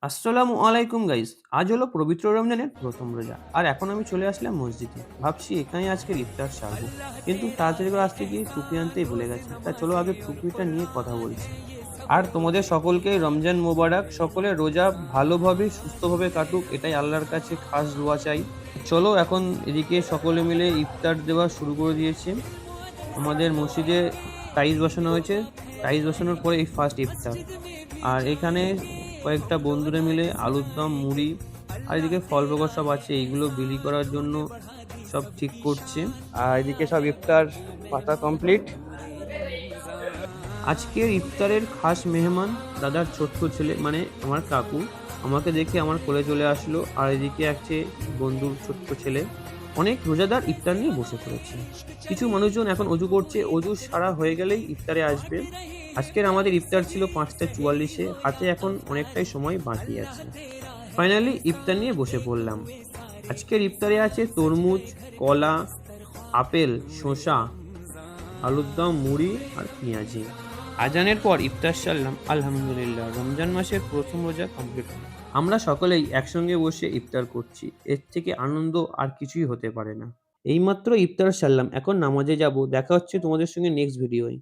আসসালামু আলাইকুম গাইস। আজ হলো পবিত্র রমজানের প্রথম রোজা। আর এখন আমি চলে আসলাম মসজিদে। ভাবছি এখানেই আজকের ইফতার সারবো। কিন্তু তাড়াতাড়ি করে আসতে গিয়ে টুপি আনতেই ভুলে গেছি। তা চলো আগে টুপিটা নিয়ে কথা বলছি। আর তোমাদের সকলকে রমজান মোবারক। সকলের রোজা ভালোভাবে সুস্থভাবে কাটুক, এটাই আল্লাহর কাছে খাস দোয়া চাই। চলো এখন এদিকে সকলে মিলে ইফতার দেওয়া শুরু করে দিয়েছে। আমাদের মসজিদে টাইলস বসানো হয়েছে। টাইলস বসানোর পরে এই ফার্স্ট ইফতার। আর এখানে কয়েকটা বন্ধুরা মিলে আলুর দম, মুড়ি আর এদিকে ফল পাকড় সব আছে, এইগুলো বিলি করার জন্য সব ঠিক করছে। আর এদিকে সব ইফতার পাতা কমপ্লিট। আজকের ইফতারের খাস মেহমান দাদার ছোট্ট ছেলে, মানে আমার কাকু। আমাকে দেখে আমার কোলে চলে আসলো। আর এদিকে আছে বন্ধুর ছোট্ট ছেলে। অনেক রোজাদার ইফতার নিয়ে বসে পড়েছে। কিছু মানুষজন এখন অজু করছে, অজু সারা হয়ে গেলেই ইফতারে আসবে। আজকের আমাদের ইফতার ছিল ৫টা ৪৪-এ, হাতে এখন অনেকটাই সময় বাকি আছে। ফাইনালি ইফতার নিয়ে বসে পড়লাম। আজকের ইফতারে আছে তরমুজ, কলা, আপেল, শসা, আলুর দম, মুড়ি আর পেঁয়াজি। আজানের পর ইফতার সারলাম। আলহামদুলিল্লাহ, রমজান মাসের প্রথম রোজা কমপ্লিট। আমরা সকলেই একসঙ্গে বসে ইফতার করছি। এর থেকে আনন্দ আর কিছুই হতে পারে না। এইমাত্র ইফতার সারলাম, এখন নামাজে যাব। দেখা হচ্ছে তোমাদের সঙ্গে নেক্সট ভিডিওয়।